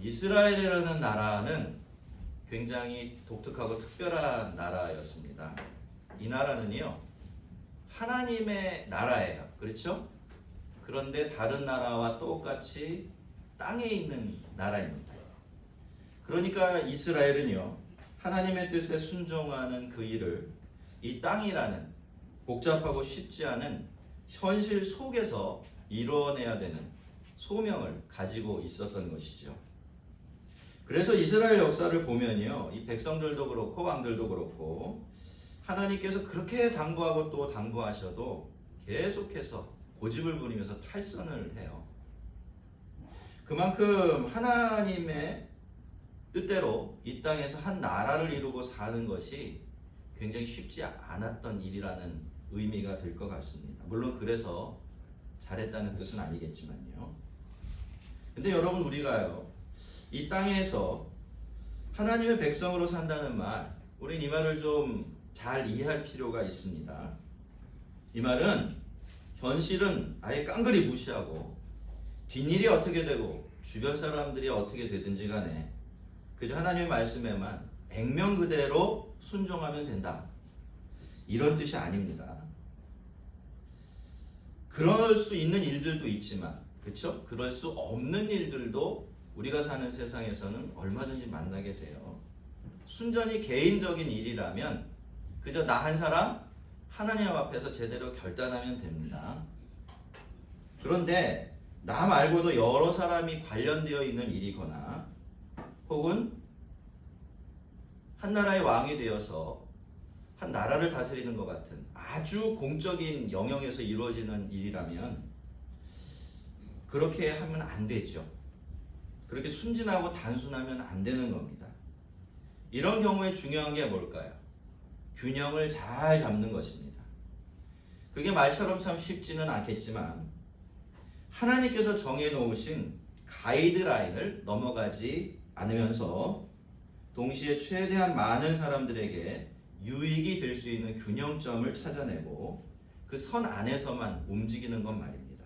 이스라엘이라는 나라는 굉장히 독특하고 특별한 나라였습니다. 이 나라는요, 하나님의 나라예요. 그렇죠? 그런데 다른 나라와 똑같이 땅에 있는 나라입니다. 그러니까 이스라엘은요, 하나님의 뜻에 순종하는 그 일을 이 땅이라는 복잡하고 쉽지 않은 현실 속에서 이루어내야 되는 소명을 가지고 있었던 것이죠. 그래서 이스라엘 역사를 보면요, 이 백성들도 그렇고 왕들도 그렇고 하나님께서 그렇게 당부하고 또 당부하셔도 계속해서 고집을 부리면서 탈선을 해요. 그만큼 하나님의 뜻대로 이 땅에서 한 나라를 이루고 사는 것이 굉장히 쉽지 않았던 일이라는 의미가 될 것 같습니다. 물론 그래서 잘했다는 뜻은 아니겠지만요. 근데 여러분, 우리가요, 이 땅에서 하나님의 백성으로 산다는 말, 우린 이 말을 좀 잘 이해할 필요가 있습니다. 이 말은 현실은 아예 깡그리 무시하고 뒷일이 어떻게 되고 주변 사람들이 어떻게 되든지 간에 그저 하나님의 말씀에만 액면 그대로 순종하면 된다, 이런 뜻이 아닙니다. 그럴 수 있는 일들도 있지만, 그렇죠? 그럴 수 없는 일들도 우리가 사는 세상에서는 얼마든지 만나게 돼요. 순전히 개인적인 일이라면 그저 나 한 사람 하나님 앞에서 제대로 결단하면 됩니다. 그런데 나 말고도 여러 사람이 관련되어 있는 일이거나 혹은 한 나라의 왕이 되어서 한 나라를 다스리는 것 같은 아주 공적인 영역에서 이루어지는 일이라면 그렇게 하면 안 되죠. 그렇게 순진하고 단순하면 안 되는 겁니다. 이런 경우에 중요한 게 뭘까요? 균형을 잘 잡는 것입니다. 그게 말처럼 참 쉽지는 않겠지만 하나님께서 정해놓으신 가이드라인을 넘어가지 않으면서 동시에 최대한 많은 사람들에게 유익이 될 수 있는 균형점을 찾아내고 그 선 안에서만 움직이는 것 말입니다.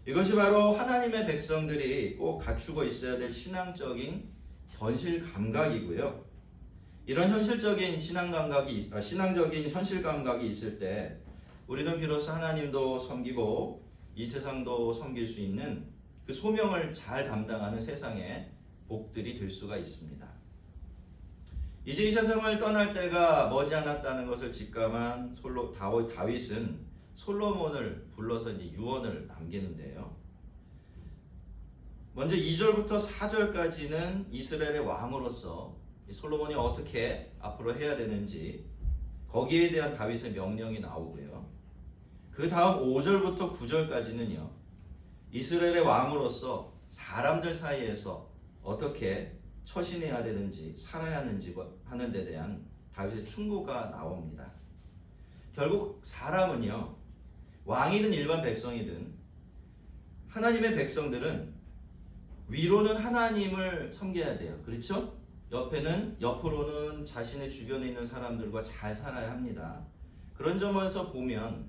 이것이 바로 하나님의 백성들이 꼭 갖추고 있어야 될 신앙적인 현실 감각이고요. 이런 현실적인 신앙적인 현실 감각이 있을 때 우리는 비로소 하나님도 섬기고 이 세상도 섬길 수 있는 그 소명을 잘 감당하는 세상의 복들이 될 수가 있습니다. 이제 이 세상을 떠날 때가 머지않았다는 것을 직감한 다윗은 솔로몬을 불러서 이제 유언을 남기는데요. 먼저 2절부터 4절까지는 이스라엘의 왕으로서 솔로몬이 어떻게 앞으로 해야 되는지 거기에 대한 다윗의 명령이 나오고요. 그 다음 5절부터 9절까지는요, 이스라엘의 왕으로서 사람들 사이에서 어떻게 처신해야 되는지 살아야 하는지 하는 데 대한 다윗의 충고가 나옵니다. 결국 사람은요, 왕이든 일반 백성이든 하나님의 백성들은 위로는 하나님을 섬겨야 돼요. 그렇죠? 옆으로는 자신의 주변에 있는 사람들과 잘 살아야 합니다. 그런 점에서 보면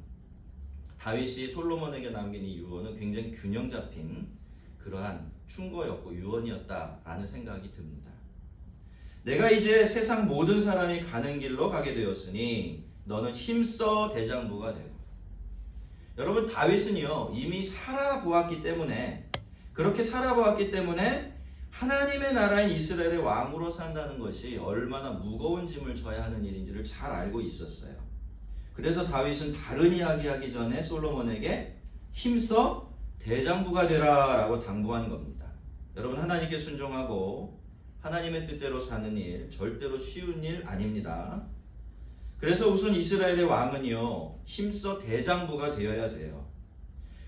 다윗이 솔로몬에게 남긴 이 유언은 굉장히 균형 잡힌 그러한 충고였고 유언이었다라는 생각이 듭니다. 내가 이제 세상 모든 사람이 가는 길로 가게 되었으니 너는 힘써 대장부가 되고. 여러분, 다윗은요 이미 살아보았기 때문에, 그렇게 살아보았기 때문에 하나님의 나라인 이스라엘의 왕으로 산다는 것이 얼마나 무거운 짐을 져야 하는 일인지를 잘 알고 있었어요. 그래서 다윗은 다른 이야기하기 전에 솔로몬에게 힘써 대장부가 되라 라고 당부한 겁니다. 여러분, 하나님께 순종하고 하나님의 뜻대로 사는 일 절대로 쉬운 일 아닙니다. 그래서 우선 이스라엘의 왕은요 힘써 대장부가 되어야 돼요.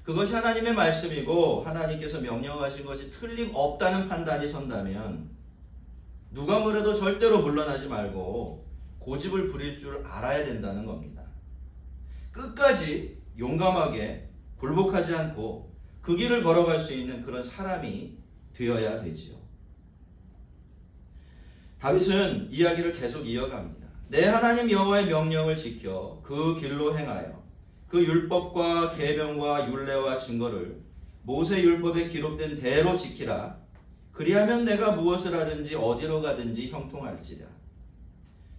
그것이 하나님의 말씀이고 하나님께서 명령하신 것이 틀림없다는 판단이 선다면 누가 뭐래도 절대로 물러나지 말고 고집을 부릴 줄 알아야 된다는 겁니다. 끝까지 용감하게 굴복하지 않고 그 길을 걸어갈 수 있는 그런 사람이 되어야 되지요. 다윗은 이야기를 계속 이어갑니다. 내 하나님 여호와의 명령을 지켜 그 길로 행하여 그 율법과 계명과 율례와 증거를 모세 율법에 기록된 대로 지키라. 그리하면 내가 무엇을 하든지 어디로 가든지 형통할지라.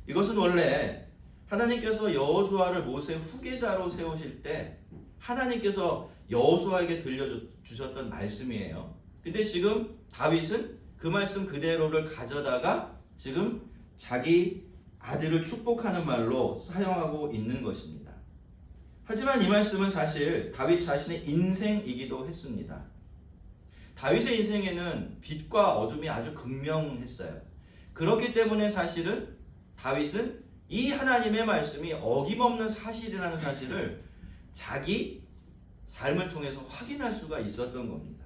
이것은 원래 하나님께서 여호수아를 모세 후계자로 세우실 때 하나님께서 여호수아에게 들려주셨던 말씀이에요. 근데 지금 다윗은 그 말씀 그대로를 가져다가 지금 자기 아들을 축복하는 말로 사용하고 있는 것입니다. 하지만 이 말씀은 사실 다윗 자신의 인생이기도 했습니다. 다윗의 인생에는 빛과 어둠이 아주 극명했어요. 그렇기 때문에 사실은 다윗은 이 하나님의 말씀이 어김없는 사실이라는 사실을 자기 삶을 통해서 확인할 수가 있었던 겁니다.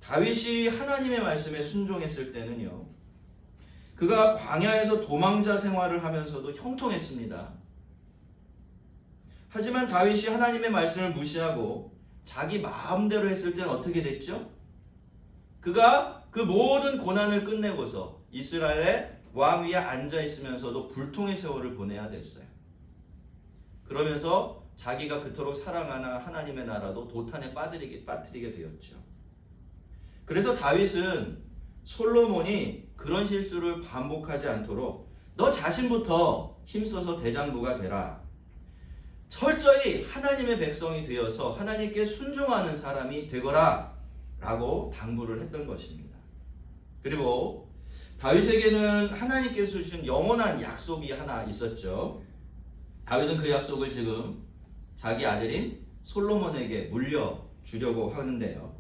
다윗이 하나님의 말씀에 순종했을 때는요, 그가 광야에서 도망자 생활을 하면서도 형통했습니다. 하지만 다윗이 하나님의 말씀을 무시하고 자기 마음대로 했을 때는 어떻게 됐죠? 그가 그 모든 고난을 끝내고서 이스라엘의 왕 위에 앉아 있으면서도 불통의 세월을 보내야 됐어요. 그러면서 자기가 그토록 사랑하는 하나님의 나라도 도탄에 빠뜨리게 되었죠. 그래서 다윗은 솔로몬이 그런 실수를 반복하지 않도록 너 자신부터 힘써서 대장부가 되라. 철저히 하나님의 백성이 되어서 하나님께 순종하는 사람이 되거라 라고 당부를 했던 것입니다. 그리고 다윗에게는 하나님께서 주신 영원한 약속이 하나 있었죠. 다윗은 그 약속을 지금 자기 아들인 솔로몬에게 물려주려고 하는데요.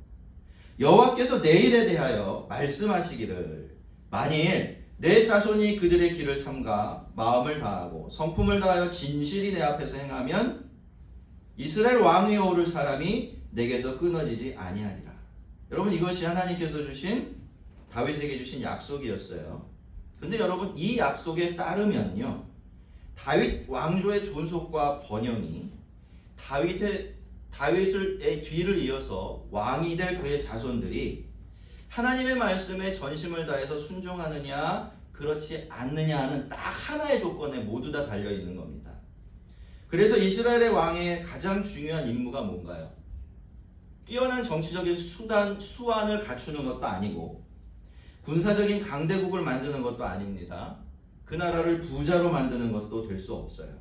여호와께서 내 일에 대하여 말씀하시기를 만일 내 자손이 그들의 길을 삼가 마음을 다하고 성품을 다하여 진실이 내 앞에서 행하면 이스라엘 왕 위에 오를 사람이 내게서 끊어지지 아니하리라. 여러분, 이것이 하나님께서 주신 다윗에게 주신 약속이었어요. 근데 여러분, 이 약속에 따르면요, 다윗 왕조의 존속과 번영이 다윗의 뒤를 이어서 왕이 될 그의 자손들이 하나님의 말씀에 전심을 다해서 순종하느냐 그렇지 않느냐 하는 딱 하나의 조건에 모두 다 달려있는 겁니다. 그래서 이스라엘의 왕의 가장 중요한 임무가 뭔가요? 뛰어난 정치적인 수완을 갖추는 것도 아니고 군사적인 강대국을 만드는 것도 아닙니다. 그 나라를 부자로 만드는 것도 될 수 없어요.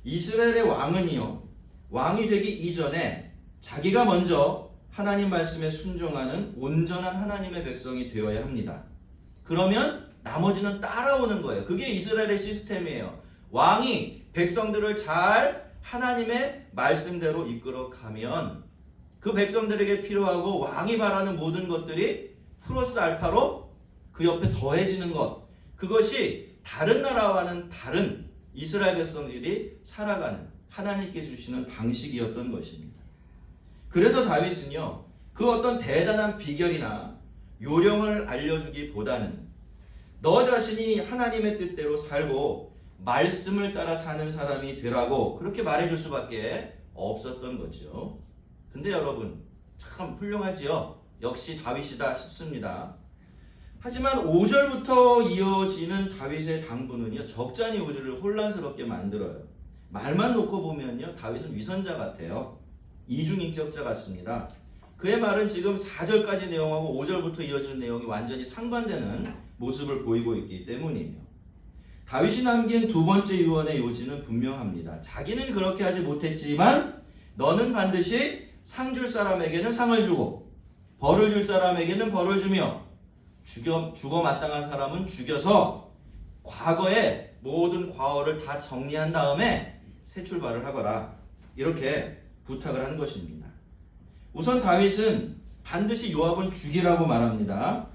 이스라엘의 왕은요, 왕이 되기 이전에 자기가 먼저 하나님 말씀에 순종하는 온전한 하나님의 백성이 되어야 합니다. 그러면 나머지는 따라오는 거예요. 그게 이스라엘의 시스템이에요. 왕이 백성들을 잘 하나님의 말씀대로 이끌어 가면 그 백성들에게 필요하고 왕이 바라는 모든 것들이 플러스 알파로 그 옆에 더해지는 것, 그것이 다른 나라와는 다른 이스라엘 백성들이 살아가는 하나님께서 주시는 방식이었던 것입니다. 그래서 다윗은요, 그 어떤 대단한 비결이나 요령을 알려주기보다는 너 자신이 하나님의 뜻대로 살고 말씀을 따라 사는 사람이 되라고 그렇게 말해줄 수밖에 없었던 거죠. 근데 여러분, 참 훌륭하지요? 역시 다윗이다 싶습니다. 하지만 5절부터 이어지는 다윗의 당부는요, 적잖이 우리를 혼란스럽게 만들어요. 말만 놓고 보면요, 다윗은 위선자 같아요. 이중인격자 같습니다. 그의 말은 지금 4절까지 내용하고 5절부터 이어지는 내용이 완전히 상반되는 모습을 보이고 있기 때문이에요. 다윗이 남긴 두 번째 유언의 요지는 분명합니다. 자기는 그렇게 하지 못했지만 너는 반드시 상 줄 사람에게는 상을 주고 벌을 줄 사람에게는 벌을 주며 죽어 마땅한 사람은 죽여서 과거의 모든 과오를 다 정리한 다음에 새 출발을 하거라. 이렇게 부탁을 한 것입니다. 우선 다윗은 반드시 요압은 죽이라고 말합니다.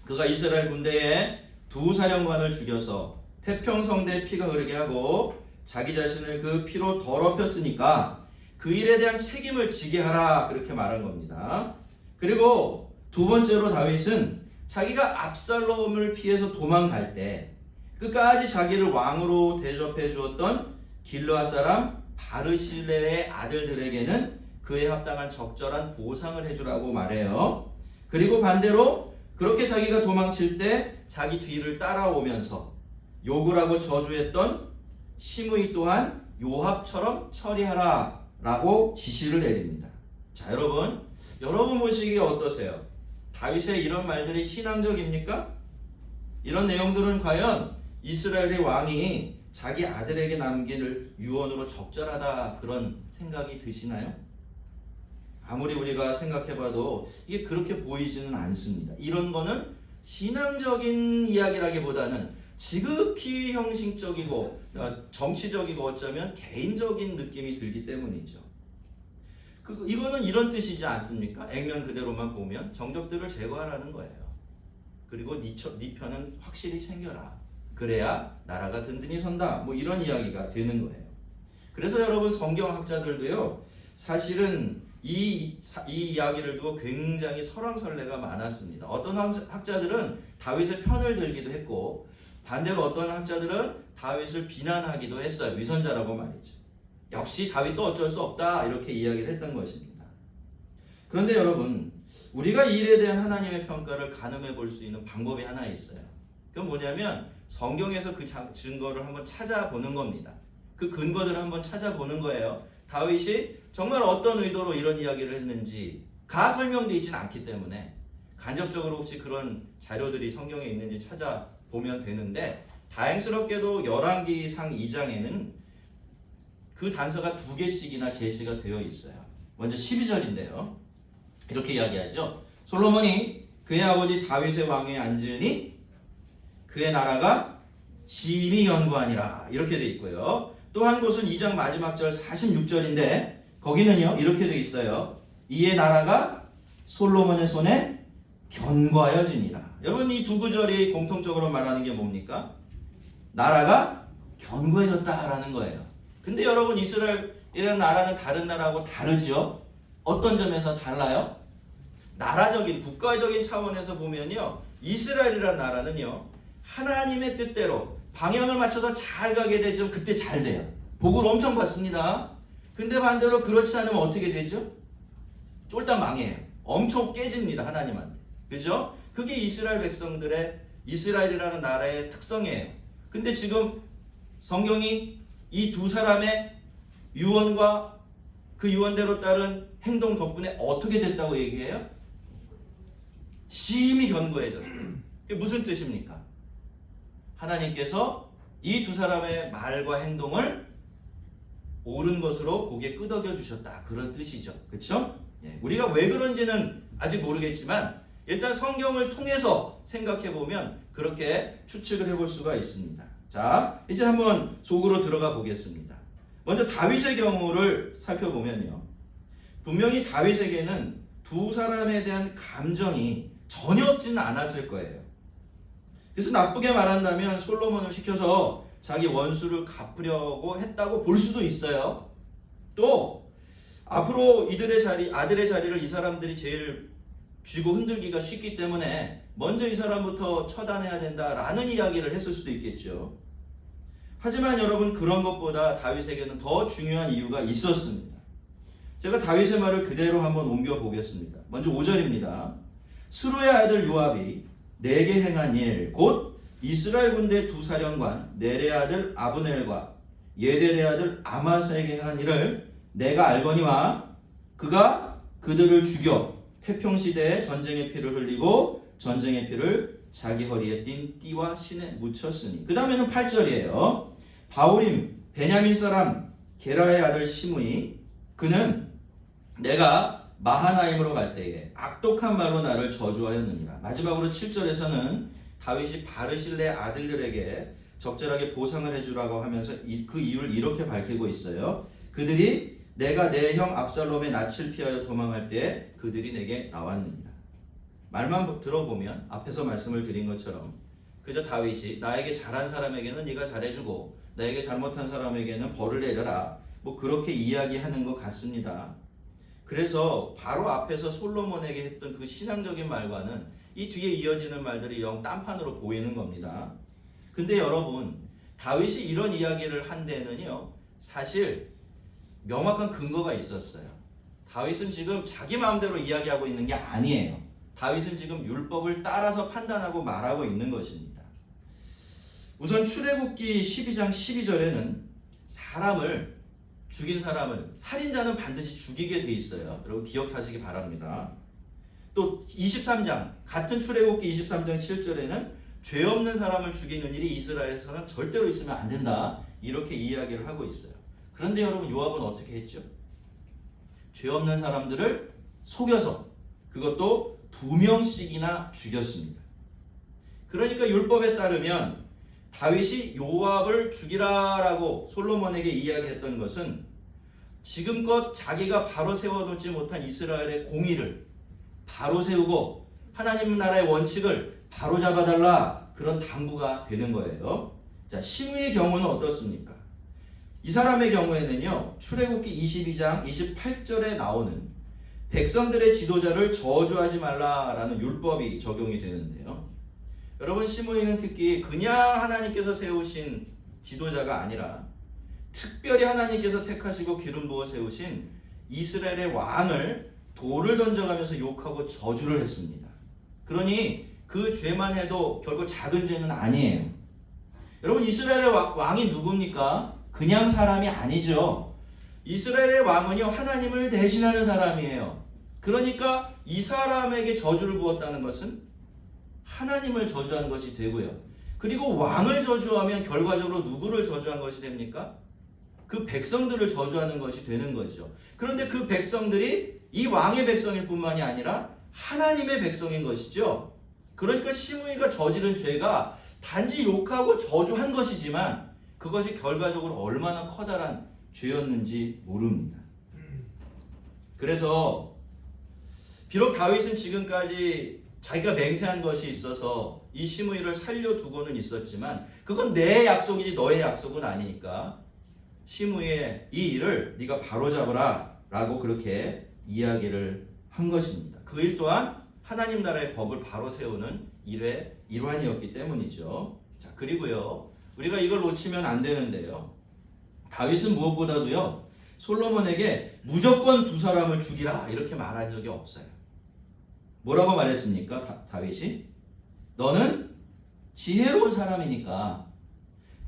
그가 이스라엘 군대의 두 사령관을 죽여서 태평성대에 피가 흐르게 하고 자기 자신을 그 피로 더럽혔으니까 그 일에 대한 책임을 지게 하라. 그렇게 말한 겁니다. 그리고 두 번째로 다윗은 자기가 압살롬을 피해서 도망갈 때 끝까지 자기를 왕으로 대접해 주었던 길르앗 사람 바르실레의 아들들에게는 그에 합당한 적절한 보상을 해주라고 말해요. 그리고 반대로 그렇게 자기가 도망칠 때 자기 뒤를 따라오면서 욕을 하고 저주했던 시므이 또한 요압처럼 처리하라 라고 지시를 내립니다. 자, 여러분 보시기에 어떠세요? 다윗의 이런 말들이 신앙적입니까? 이런 내용들은 과연 이스라엘의 왕이 자기 아들에게 남길 유언으로 적절하다 그런 생각이 드시나요? 아무리 우리가 생각해봐도 이게 그렇게 보이지는 않습니다. 이런 거는 신앙적인 이야기라기보다는 지극히 형식적이고 정치적이고 어쩌면 개인적인 느낌이 들기 때문이죠. 이거는 이런 뜻이지 않습니까? 액면 그대로만 보면 정적들을 제거하라는 거예요. 그리고 네 편은 확실히 챙겨라. 그래야 나라가 든든히 선다. 뭐 이런 이야기가 되는 거예요. 그래서 여러분 성경학자들도요. 사실은 이 이야기를 두고 굉장히 설왕설래가 많았습니다. 어떤 학자들은 다윗의 편을 들기도 했고 반대로 어떤 학자들은 다윗을 비난하기도 했어요. 위선자라고 말이죠. 역시 다윗도 어쩔 수 없다 이렇게 이야기를 했던 것입니다. 그런데 여러분 우리가 이 일에 대한 하나님의 평가를 가늠해 볼 수 있는 방법이 하나 있어요. 그건 뭐냐면 성경에서 그 증거를 한번 찾아보는 겁니다. 그 근거들을 한번 찾아보는 거예요. 다윗이 정말 어떤 의도로 이런 이야기를 했는지가 설명되어 있지는 않기 때문에 간접적으로 혹시 그런 자료들이 성경에 있는지 찾아보면 되는데 다행스럽게도 열왕기상 2장에는 그 단서가 2개씩이나 제시가 되어 있어요. 먼저 12절인데요. 이렇게 이야기하죠. 솔로몬이 그의 아버지 다윗의 왕위에 앉으니 그의 나라가 심히 견고하니라 이렇게 돼 있고요. 또 한 곳은 2장 마지막 절 46절인데 거기는요 이렇게 돼 있어요. 이에 나라가 솔로몬의 손에 견고하여지니라. 여러분 이 두 구절이 공통적으로 말하는 게 뭡니까? 나라가 견고해졌다라는 거예요. 근데 여러분 이스라엘이라는 나라는 다른 나라하고 다르죠? 어떤 점에서 달라요? 나라적인 국가적인 차원에서 보면요 이스라엘이라는 나라는요 하나님의 뜻대로 방향을 맞춰서 잘 가게 되죠. 그때 잘 돼요. 복을 엄청 받습니다. 근데 반대로 그렇지 않으면 어떻게 되죠? 쫄딱 망해요. 엄청 깨집니다. 하나님한테. 그죠? 그게 이스라엘 백성들의 이스라엘이라는 나라의 특성이에요. 근데 지금 성경이 이 두 사람의 유언과 그 유언대로 따른 행동 덕분에 어떻게 됐다고 얘기해요? 심히 견고해졌다. 그게 무슨 뜻입니까? 하나님께서 이 두 사람의 말과 행동을 옳은 것으로 고개 끄덕여 주셨다. 그런 뜻이죠. 그렇죠? 우리가 왜 그런지는 아직 모르겠지만 일단 성경을 통해서 생각해 보면 그렇게 추측을 해볼 수가 있습니다. 자, 이제 한번 속으로 들어가 보겠습니다. 먼저 다윗의 경우를 살펴보면요. 분명히 다윗에게는 두 사람에 대한 감정이 전혀 없지는 않았을 거예요. 그래서 나쁘게 말한다면 솔로몬을 시켜서 자기 원수를 갚으려고 했다고 볼 수도 있어요. 또 앞으로 아들의 자리를 이 사람들이 제일 쥐고 흔들기가 쉽기 때문에 먼저 이 사람부터 처단해야 된다라는 이야기를 했을 수도 있겠죠. 하지만 여러분 그런 것보다 다윗에게는 더 중요한 이유가 있었습니다. 제가 다윗의 말을 그대로 한번 옮겨 보겠습니다. 먼저 5절입니다. 스루의 아들 요압이 내게 행한 일, 곧 이스라엘 군대 두 사령관 넬의 아들 아브넬과 예델의 아들 아마사에게 행한 일을 내가 알거니와 그가 그들을 죽여 태평시대에 전쟁의 피를 흘리고 전쟁의 피를 자기 허리에 띤 띠와 신에 묻혔으니. 그 다음에는 8절이에요. 바울임 베냐민 사람 게라의 아들 시므이 그는 내가 마하나임으로 갈 때에 악독한 말로 나를 저주하였느니라. 마지막으로 7절에서는 다윗이 바르실레 아들들에게 적절하게 보상을 해주라고 하면서 그 이유를 이렇게 밝히고 있어요. 그들이 내가 내 형 압살롬의 낯을 피하여 도망할 때 그들이 내게 나왔느니라. 말만 들어보면 앞에서 말씀을 드린 것처럼 그저 다윗이 나에게 잘한 사람에게는 네가 잘해주고 나에게 잘못한 사람에게는 벌을 내려라 뭐 그렇게 이야기하는 것 같습니다. 그래서 바로 앞에서 솔로몬에게 했던 그 신앙적인 말과는 이 뒤에 이어지는 말들이 영 딴판으로 보이는 겁니다. 근데 여러분 다윗이 이런 이야기를 한 데는요 사실 명확한 근거가 있었어요. 다윗은 지금 자기 마음대로 이야기하고 있는 게 아니에요. 다윗은 지금 율법을 따라서 판단하고 말하고 있는 것입니다. 우선 출애굽기 12장 12절에는 죽인 사람을 살인자는 반드시 죽이게 돼 있어요. 여러분 기억하시기 바랍니다. 또 23장 같은 출애굽기 23장 7절에는 죄 없는 사람을 죽이는 일이 이스라엘에서는 절대로 있으면 안 된다 이렇게 이야기를 하고 있어요. 그런데 여러분 요압은 어떻게 했죠? 죄 없는 사람들을 속여서 그것도 2명씩이나 죽였습니다. 그러니까 율법에 따르면 다윗이 요압을 죽이라라고 솔로몬에게 이야기했던 것은 지금껏 자기가 바로 세워놓지 못한 이스라엘의 공의를 바로 세우고 하나님 나라의 원칙을 바로 잡아달라 그런 당부가 되는 거예요. 자, 시므이의 경우는 어떻습니까? 이 사람의 경우에는요, 출애굽기 22장 28절에 나오는 백성들의 지도자를 저주하지 말라라는 율법이 적용이 되는데요. 여러분, 시므이는 특히 그냥 하나님께서 세우신 지도자가 아니라 특별히 하나님께서 택하시고 기름 부어 세우신 이스라엘의 왕을 돌을 던져가면서 욕하고 저주를 했습니다. 그러니 그 죄만 해도 결국 작은 죄는 아니에요. 여러분, 이스라엘의 왕이 누굽니까? 그냥 사람이 아니죠. 이스라엘의 왕은요, 하나님을 대신하는 사람이에요. 그러니까 이 사람에게 저주를 부었다는 것은 하나님을 저주한 것이 되고요. 그리고 왕을 저주하면 결과적으로 누구를 저주한 것이 됩니까? 그 백성들을 저주하는 것이 되는 거죠. 그런데 그 백성들이 이 왕의 백성일 뿐만이 아니라 하나님의 백성인 것이죠. 그러니까 시므이가 저지른 죄가 단지 욕하고 저주한 것이지만 그것이 결과적으로 얼마나 커다란 죄였는지 모릅니다. 그래서 비록 다윗은 지금까지 자기가 맹세한 것이 있어서 이 시므이를 살려두고는 있었지만 그건 내 약속이지 너의 약속은 아니니까 시므이의 이 일을 네가 바로잡으라 라고 그렇게 이야기를 한 것입니다. 그 일 또한 하나님 나라의 법을 바로 세우는 일의 일환이었기 때문이죠. 자, 그리고요, 우리가 이걸 놓치면 안 되는데요, 다윗은 무엇보다도요 솔로몬에게 무조건 두 사람을 죽이라 이렇게 말한 적이 없어요. 뭐라고 말했습니까? 다윗이 너는 지혜로운 사람이니까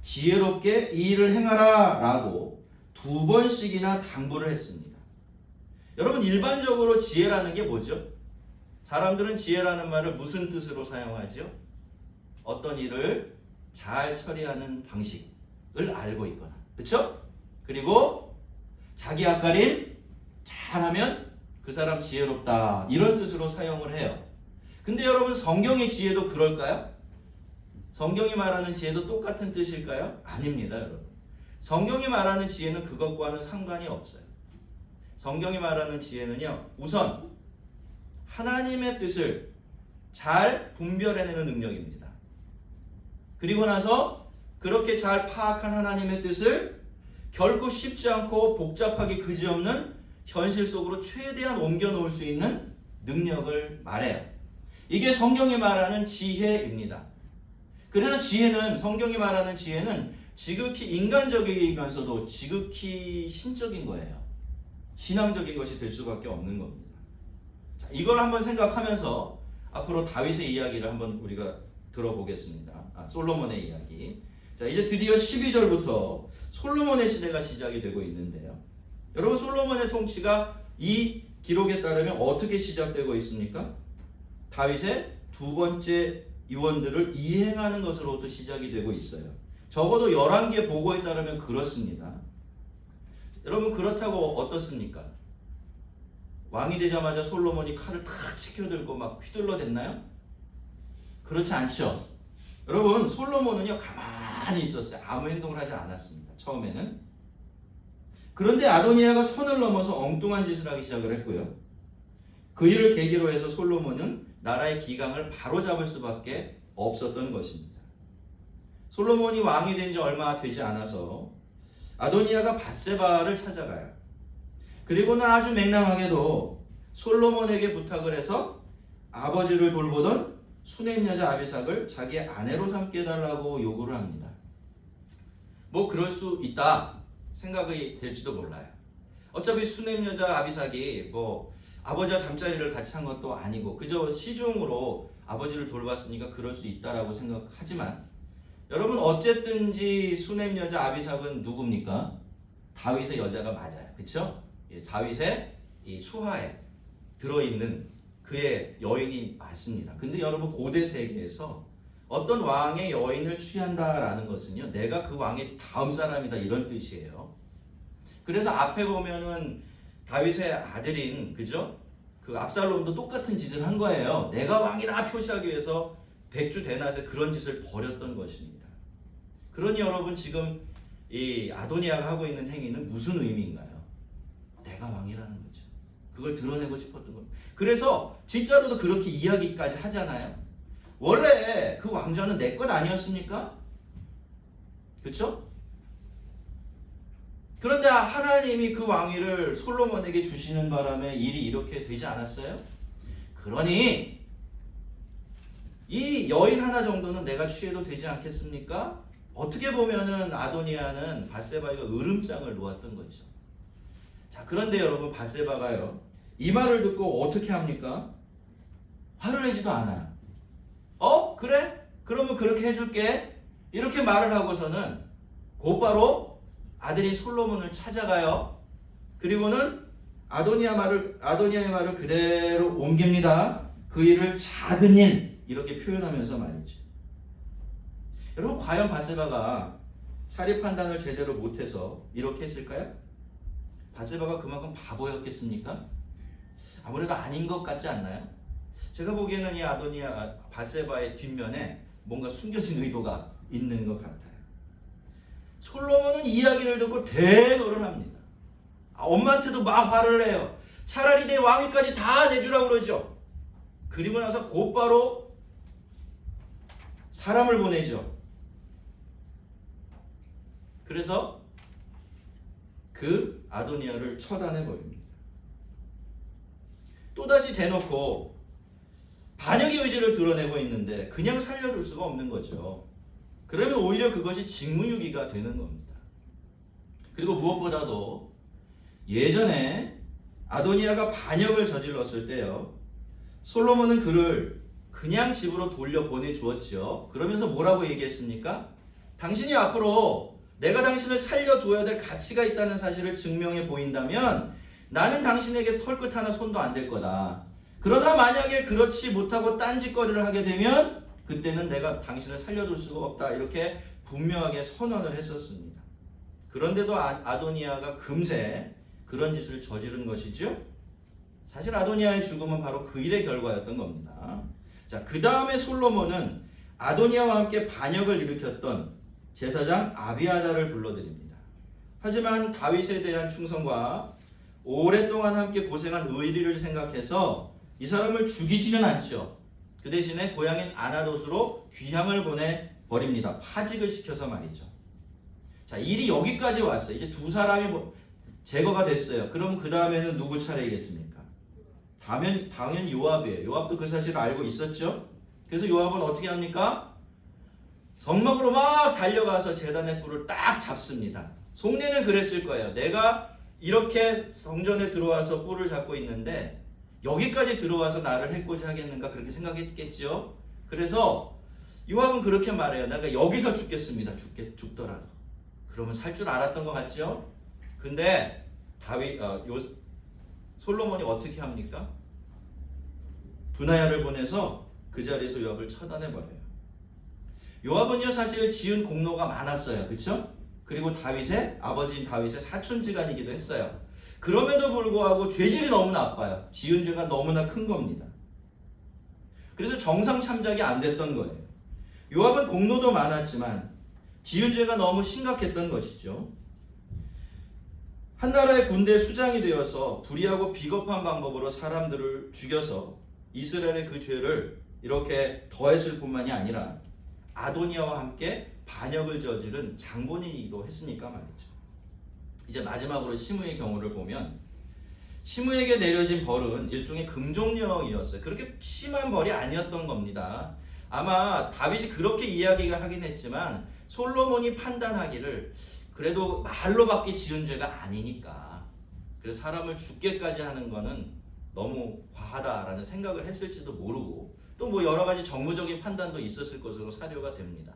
지혜롭게 이 일을 행하라 라고 2번씩이나 당부를 했습니다. 여러분, 일반적으로 지혜라는 게 뭐죠? 사람들은 지혜라는 말을 무슨 뜻으로 사용하죠? 어떤 일을 잘 처리하는 방식을 알고 있거나, 그렇죠? 그리고 자기 앞가림 잘하면 그 사람 지혜롭다 이런 뜻으로 사용을 해요. 근데 여러분, 성경의 지혜도 그럴까요? 성경이 말하는 지혜도 똑같은 뜻일까요? 아닙니다, 여러분. 성경이 말하는 지혜는 그것과는 상관이 없어요. 성경이 말하는 지혜는요, 우선 하나님의 뜻을 잘 분별해내는 능력입니다. 그리고 나서 그렇게 잘 파악한 하나님의 뜻을 결코 쉽지 않고 복잡하게 그지없는 현실 속으로 최대한 옮겨놓을 수 있는 능력을 말해요. 이게 성경이 말하는 지혜입니다. 그래서 지혜는, 성경이 말하는 지혜는 지극히 인간적이면서도 지극히 신적인 거예요. 신앙적인 것이 될 수밖에 없는 겁니다. 자, 이걸 한번 생각하면서 앞으로 다윗의 이야기를 한번 우리가 들어보겠습니다. 솔로몬의 이야기. 자, 이제 드디어 12절부터 솔로몬의 시대가 시작이 되고 있는데요. 여러분, 솔로몬의 통치가 이 기록에 따르면 어떻게 시작되고 있습니까? 다윗의 2번째 유언들을 이행하는 것으로부터 시작이 되고 있어요. 적어도 11개 보고에 따르면 그렇습니다. 여러분, 그렇다고 어떻습니까? 왕이 되자마자 솔로몬이 칼을 탁 치켜들고 막 휘둘러댔나요? 그렇지 않죠. 여러분, 솔로몬은요 가만히 있었어요. 아무 행동을 하지 않았습니다. 처음에는. 그런데 아도니아가 선을 넘어서 엉뚱한 짓을 하기 시작을 했고요. 그 일을 계기로 해서 솔로몬은 나라의 기강을 바로잡을 수밖에 없었던 것입니다. 솔로몬이 왕이 된 지 얼마 되지 않아서 아도니아가 밧세바를 찾아가요. 그리고는 아주 맹랑하게도 솔로몬에게 부탁을 해서 아버지를 돌보던 수넴 여자 아비삭을 자기의 아내로 삼게 해달라고 요구를 합니다. 뭐 그럴 수 있다 생각이 될지도 몰라요. 어차피 수넴 여자 아비삭이 뭐 아버지와 잠자리를 같이 한 것도 아니고 그저 시중으로 아버지를 돌봤으니까 그럴 수 있다라고 생각하지만, 여러분, 어쨌든지 수넴 여자 아비삭은 누굽니까? 다윗의 여자가 맞아요. 그렇죠? 다윗의 이 수하에 들어있는 그의 여인이 맞습니다. 근데 여러분 고대 세계에서 어떤 왕의 여인을 취한다라는 것은요, 내가 그 왕의 다음 사람이다 이런 뜻이에요. 그래서 앞에 보면은 다윗의 아들인 그죠? 그 압살롬도 똑같은 짓을 한 거예요. 내가 왕이라 표시하기 위해서 백주 대낮에 그런 짓을 벌였던 것입니다. 그러니 여러분 지금 이 아도니아가 하고 있는 행위는 무슨 의미인가요? 내가 왕이라는 거죠. 그걸 드러내고 싶었던 겁니다. 그래서 진짜로도 그렇게 이야기까지 하잖아요. 원래 그 왕좌는 내 것 아니었습니까? 그렇죠? 그런데 하나님이 그 왕위를 솔로몬에게 주시는 바람에 일이 이렇게 되지 않았어요? 그러니 이 여인 하나 정도는 내가 취해도 되지 않겠습니까? 어떻게 보면은 아도니아는 밧세바에게 으름장을 놓았던 거죠. 자, 그런데 여러분 밧세바가요, 이 말을 듣고 어떻게 합니까? 화를 내지도 않아요. 그래? 그러면 그렇게 해줄게. 이렇게 말을 하고서는 곧바로 아들이 솔로몬을 찾아가요. 그리고는 아도니아의 말을 그대로 옮깁니다. 그 일을 작은 일 이렇게 표현하면서 말이죠. 여러분 과연 밧세바가 사리 판단을 제대로 못해서 이렇게 했을까요? 밧세바가 그만큼 바보였겠습니까? 아무래도 아닌 것 같지 않나요? 제가 보기에는 이 밧세바의 뒷면에 뭔가 숨겨진 의도가 있는 것 같아요. 솔로몬은 이야기를 듣고 대노를 합니다. 엄마한테도 막 화를 내요. 차라리 내 왕위까지 다 내주라고 그러죠. 그리고 나서 곧바로 사람을 보내죠. 그래서 그 아도니아를 처단해 버립니다. 또다시 대놓고 반역의 의지를 드러내고 있는데 그냥 살려둘 수가 없는 거죠. 그러면 오히려 그것이 직무유기가 되는 겁니다. 그리고 무엇보다도 예전에 아도니아가 반역을 저질렀을 때요, 솔로몬은 그를 그냥 집으로 돌려 보내주었죠. 그러면서 뭐라고 얘기했습니까? 당신이 앞으로 내가 당신을 살려둬야 될 가치가 있다는 사실을 증명해 보인다면 나는 당신에게 털끝 하나 손도 안 댈 거다. 그러나 만약에 그렇지 못하고 딴짓거리를 하게 되면 그때는 내가 당신을 살려줄 수가 없다. 이렇게 분명하게 선언을 했었습니다. 그런데도 아도니아가 금세 그런 짓을 저지른 것이죠. 사실 아도니아의 죽음은 바로 그 일의 결과였던 겁니다. 자, 그 다음에 솔로몬은 아도니아와 함께 반역을 일으켰던 제사장 아비아달을 불러들입니다. 하지만 다윗에 대한 충성과 오랫동안 함께 고생한 의리를 생각해서 이 사람을 죽이지는 않죠. 그 대신에 고향인 아나돗으로 귀향을 보내버립니다. 파직을 시켜서 말이죠. 자, 일이 여기까지 왔어요. 이제 두 사람이 제거가 됐어요. 그럼 그 다음에는 누구 차례이겠습니까? 당연히 요압이에요. 요압도 그 사실을 알고 있었죠. 그래서 요압은 어떻게 합니까? 성막으로 막 달려가서 제단의 뿔을 딱 잡습니다. 속내는 그랬을 거예요. 내가 이렇게 성전에 들어와서 뿔을 잡고 있는데 여기까지 들어와서 나를 해코지 하겠는가 그렇게 생각했겠죠. 그래서 요압은 그렇게 말해요. 내가 여기서 죽겠습니다. 죽더라도. 그러면 살 줄 알았던 것 같죠. 근데 솔로몬이 어떻게 합니까? 브나야를 보내서 그 자리에서 요압을 처단해버려요. 요압은요 사실 지은 공로가 많았어요. 그렇죠? 그리고 다윗의 아버지인 다윗의 사촌지간이기도 했어요. 그럼에도 불구하고 죄질이 너무 나빠요. 지은 죄가 너무나 큰 겁니다. 그래서 정상 참작이 안 됐던 거예요. 요압은 공로도 많았지만 지은 죄가 너무 심각했던 것이죠. 한 나라의 군대 수장이 되어서 불의하고 비겁한 방법으로 사람들을 죽여서 이스라엘의 그 죄를 이렇게 더했을 뿐만이 아니라 아도니아와 함께 반역을 저지른 장본인이기도 했으니까 말이죠. 이제 마지막으로 시므의 경우를 보면 시므에게 내려진 벌은 일종의 금종령이었어요. 그렇게 심한 벌이 아니었던 겁니다. 아마 다윗이 그렇게 이야기가 하긴 했지만 솔로몬이 판단하기를 그래도 말로밖에 지은 죄가 아니니까 그래서 사람을 죽게까지 하는 거는 너무 과하다라는 생각을 했을지도 모르고 또 뭐 여러 가지 정무적인 판단도 있었을 것으로 사료가 됩니다.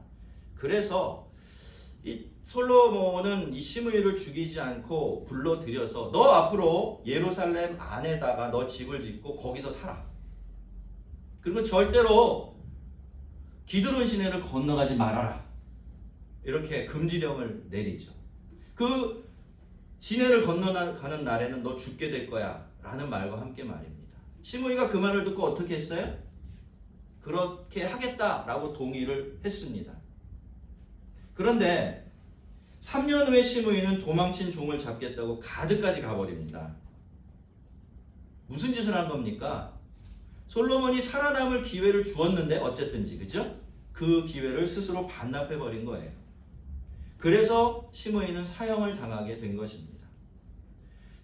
그래서 이 솔로몬은 이 시므이를 죽이지 않고 불러들여서 너 앞으로 예루살렘 안에다가 너 집을 짓고 거기서 살아. 그리고 절대로 기드론 시내를 건너가지 말아라. 이렇게 금지령을 내리죠. 그 시내를 건너가는 날에는 너 죽게 될 거야 라는 말과 함께 말입니다. 시므이가 그 말을 듣고 어떻게 했어요? 그렇게 하겠다라고 동의를 했습니다. 그런데 3년 후에 시므이는 도망친 종을 잡겠다고 가드까지 가버립니다. 무슨 짓을 한 겁니까? 솔로몬이 살아남을 기회를 주었는데 어쨌든지, 그죠? 그 기회를 스스로 반납해버린 거예요. 그래서 시므이는 사형을 당하게 된 것입니다.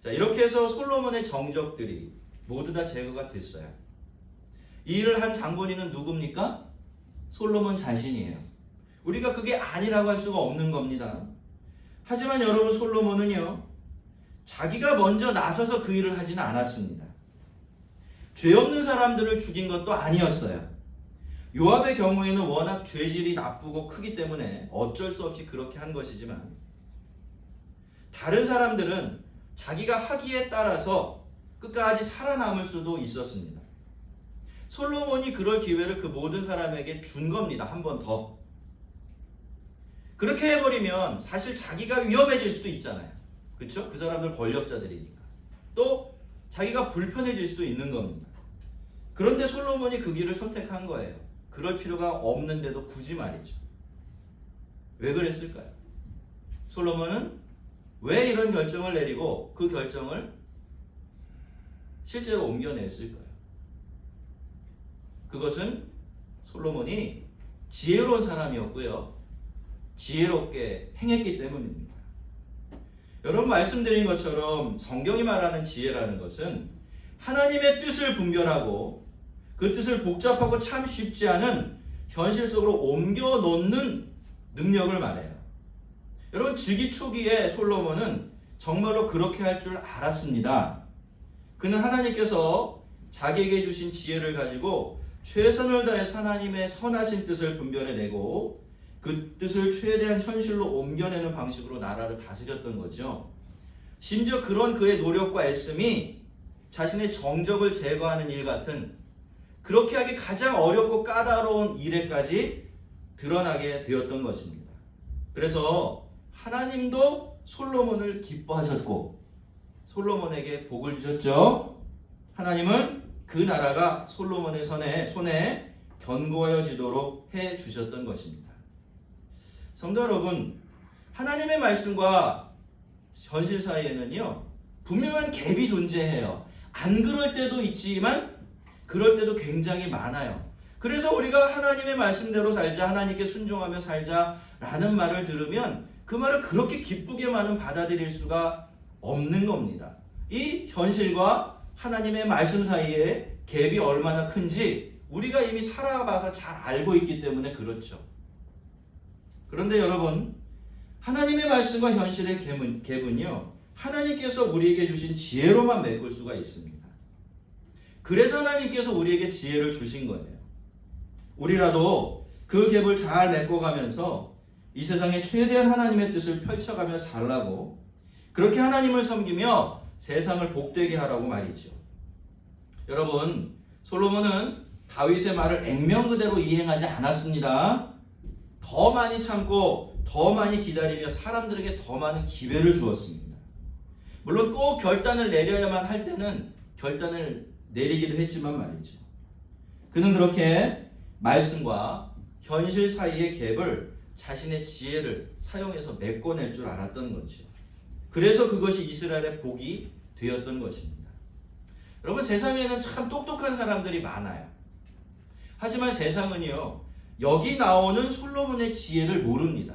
자, 이렇게 해서 솔로몬의 정적들이 모두 다 제거가 됐어요. 이 일을 한 장본인은 누굽니까? 솔로몬 자신이에요. 우리가 그게 아니라고 할 수가 없는 겁니다. 하지만 여러분, 솔로몬은요, 자기가 먼저 나서서 그 일을 하지는 않았습니다. 죄 없는 사람들을 죽인 것도 아니었어요. 요압의 경우에는 워낙 죄질이 나쁘고 크기 때문에 어쩔 수 없이 그렇게 한 것이지만, 다른 사람들은 자기가 하기에 따라서 끝까지 살아남을 수도 있었습니다. 솔로몬이 그럴 기회를 그 모든 사람에게 준 겁니다. 한 번 더. 그렇게 해버리면 사실 자기가 위험해질 수도 있잖아요. 그렇죠? 그 사람들 권력자들이니까. 또 자기가 불편해질 수도 있는 겁니다. 그런데 솔로몬이 그 길을 선택한 거예요. 그럴 필요가 없는데도 굳이 말이죠. 왜 그랬을까요? 솔로몬은 왜 이런 결정을 내리고 그 결정을 실제로 옮겨냈을까요? 그것은 솔로몬이 지혜로운 사람이었고요. 지혜롭게 행했기 때문입니다. 여러분, 말씀드린 것처럼 성경이 말하는 지혜라는 것은 하나님의 뜻을 분별하고 그 뜻을 복잡하고 참 쉽지 않은 현실 속으로 옮겨 놓는 능력을 말해요. 여러분, 즉위 초기에 솔로몬은 정말로 그렇게 할 줄 알았습니다. 그는 하나님께서 자기에게 주신 지혜를 가지고 최선을 다해서 하나님의 선하신 뜻을 분별해내고 그 뜻을 최대한 현실로 옮겨내는 방식으로 나라를 다스렸던 거죠. 심지어 그런 그의 노력과 애씀이 자신의 정적을 제거하는 일 같은 그렇게 하기 가장 어렵고 까다로운 일에까지 드러나게 되었던 것입니다. 그래서 하나님도 솔로몬을 기뻐하셨고 솔로몬에게 복을 주셨죠. 하나님은 그 나라가 솔로몬의 손에 견고해지도록 해 주셨던 것입니다. 성도 여러분, 하나님의 말씀과 현실 사이에는요, 분명한 갭이 존재해요. 안 그럴 때도 있지만 그럴 때도 굉장히 많아요. 그래서 우리가 하나님의 말씀대로 살자, 하나님께 순종하며 살자라는 말을 들으면 그 말을 그렇게 기쁘게만은 받아들일 수가 없는 겁니다. 이 현실과 하나님의 말씀 사이에 갭이 얼마나 큰지 우리가 이미 살아봐서 잘 알고 있기 때문에 그렇죠. 그런데 여러분, 하나님의 말씀과 현실의 갭은요, 하나님께서 우리에게 주신 지혜로만 메꿀 수가 있습니다. 그래서 하나님께서 우리에게 지혜를 주신 거예요. 우리라도 그 갭을 잘 메꿔가면서 이 세상에 최대한 하나님의 뜻을 펼쳐가며 살라고, 그렇게 하나님을 섬기며 세상을 복되게 하라고 말이죠. 여러분, 솔로몬은 다윗의 말을 액면 그대로 이행하지 않았습니다. 더 많이 참고 더 많이 기다리며 사람들에게 더 많은 기회를 주었습니다. 물론 꼭 결단을 내려야만 할 때는 결단을 내리기도 했지만 말이죠. 그는 그렇게 말씀과 현실 사이의 갭을 자신의 지혜를 사용해서 메꿔낼 줄 알았던 거죠. 그래서 그것이 이스라엘의 복이 되었던 것입니다. 여러분, 세상에는 참 똑똑한 사람들이 많아요. 하지만 세상은요, 여기 나오는 솔로몬의 지혜를 모릅니다.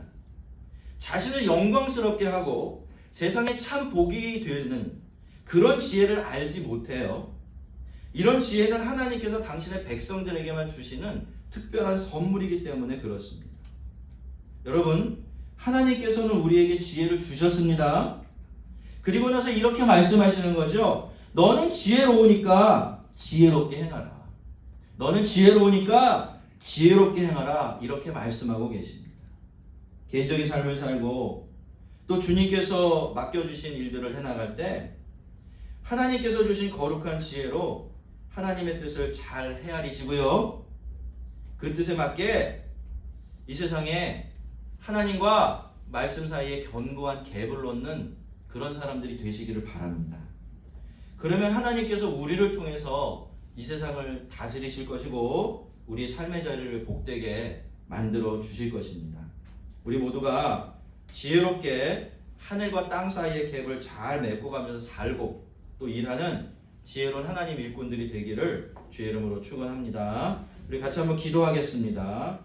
자신을 영광스럽게 하고 세상에 참 복이 되는 그런 지혜를 알지 못해요. 이런 지혜는 하나님께서 당신의 백성들에게만 주시는 특별한 선물이기 때문에 그렇습니다. 여러분, 하나님께서는 우리에게 지혜를 주셨습니다. 그리고 나서 이렇게 말씀하시는 거죠. 너는 지혜로우니까 지혜롭게 행하라. 너는 지혜로우니까 지혜롭게 행하라. 이렇게 말씀하고 계십니다. 개인적인 삶을 살고 또 주님께서 맡겨주신 일들을 해나갈 때 하나님께서 주신 거룩한 지혜로 하나님의 뜻을 잘 헤아리시고요. 그 뜻에 맞게 이 세상에 하나님과 말씀 사이에 견고한 갭을 놓는 그런 사람들이 되시기를 바랍니다. 그러면 하나님께서 우리를 통해서 이 세상을 다스리실 것이고 우리 삶의 자리를 복되게 만들어 주실 것입니다. 우리 모두가 지혜롭게 하늘과 땅 사이의 갭을 잘 메꿔가면서 살고 또 일하는 지혜로운 하나님 일꾼들이 되기를 주의 이름으로 축원합니다. 우리 같이 한번 기도하겠습니다.